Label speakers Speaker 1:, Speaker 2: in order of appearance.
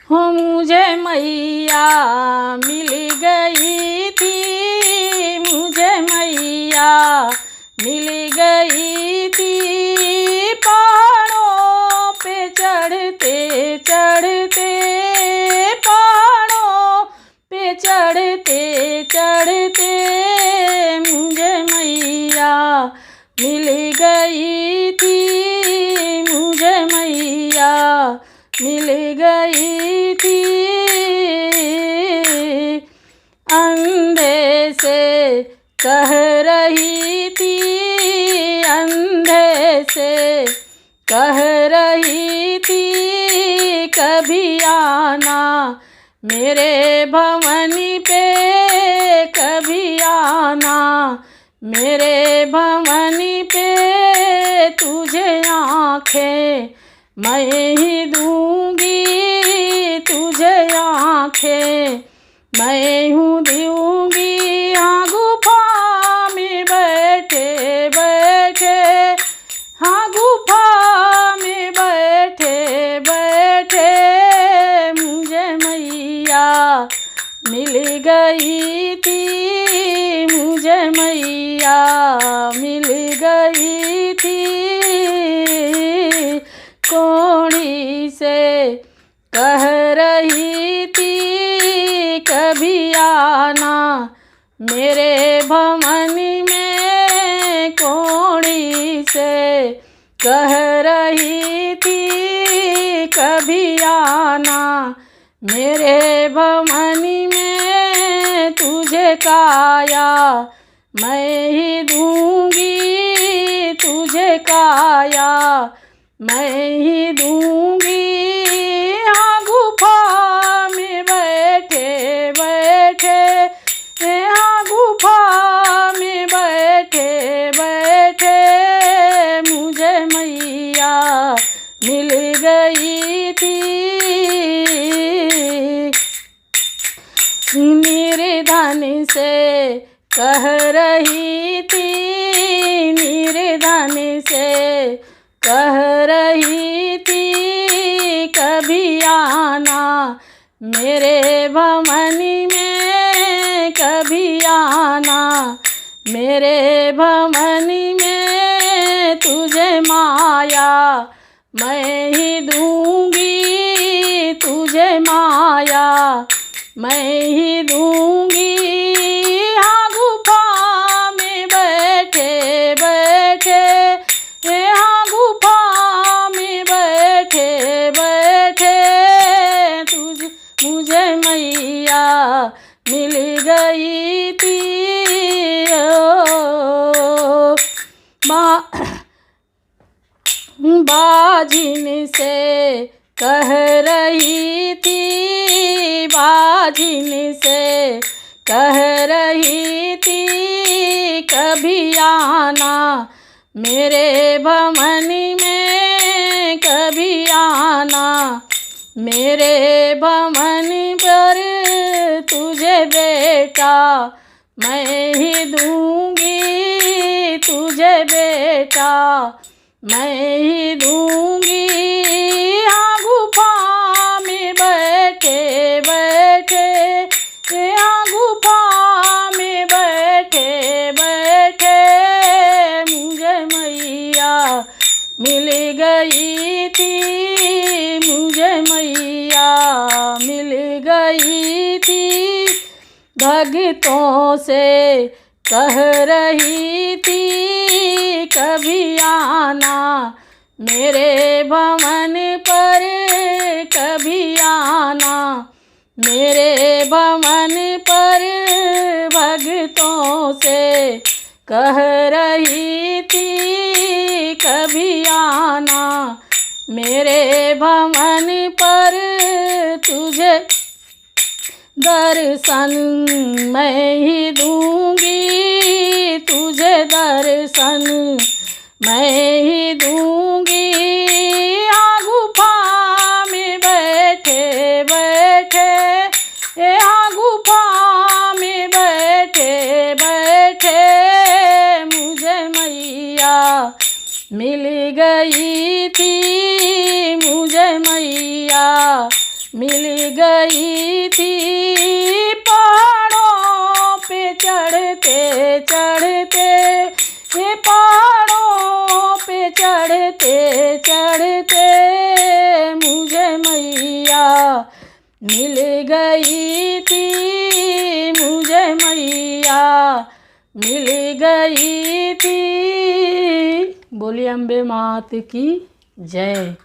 Speaker 1: हो मुझे मैया मिल गई थी, मुझे मैया मिल गई थी। पहाड़ों पे चढ़ते चढ़ते, पहाड़ों पे चढ़ते चढ़ते, मुझे मैया मिल गई थी, मुझे मैया मिल गई थी। अंधे से कह रही थी, अंधे से कह रही थी, कभी आना मेरे भवन पे, कभी आना मेरे भवन पे। तुझे आँखें मैं ही दूंगी, तुझे आँखें मैं हूँ दूंगी। हाँ गुफा में बैठे बैठे, हाँ गुफा में बैठे बैठे, मुझे मैया मिल गई थी, मुझे मैया मिल गई थी। कोड़ी से कह रही थी, कभी आना मेरे भवन में। कोड़ी से कह रही थी, कभी आना मेरे भवन में। तुझे काया मैं ही दूंगी, तुझे काया मैं ही दूंगी। हाँ गुफा में बैठे बैठे, हाँ गुफा में बैठे बैठे, मुझे मैया मिल गई थी। निर्धन से कह रही थी, निर्धन से कह रही थी, कभी आना मेरे भवन में, कभी आना मेरे भवन में। तुझे माया मैं ही दूंगी, तुझे माया मैं ही दूंगी। हाँ गुफा में बैठे बैठे, हाँ गुफा में बैठे बैठे, मुझे मैया मिल गई थी। बाजिन से कह रही थी, बाजिन से कह रही थी, कभी आना मेरे भवन में, कभी आना मेरे भवन पर। तुझे बेटा मैं ही दूंगी, तुझे बेटा मैं ही दूंगी। हाँ गुफा में बैठे बैठे, हाँ गुफा में बैठे बैठे, मुझे मैया मिल गई थी, मुझे मैया मिल गई थी। भक्तों से कह रही थी, कभी आना मेरे भवन पर, कभी आना मेरे भवन पर। भक्तों से कह रही थी, कभी आना मेरे भवन पर। तुझे दर्शन मैं ही दूंगी, तुझे दर्शन मैं ही दूंगी। हाँ गुफा में बैठे बैठे, हाँ गुफा में बैठे बैठे, मुझे मैया मिल गई थी, मुझे मैया मिल गई थी पहाड़ों पे चढ़ते चढ़ते, ये पहाड़ों पे चढ़ते चढ़ते मुझे मैया मिल गई थी, मुझे मैया मिल गई थी। बोलिए अम्बे मात की जय।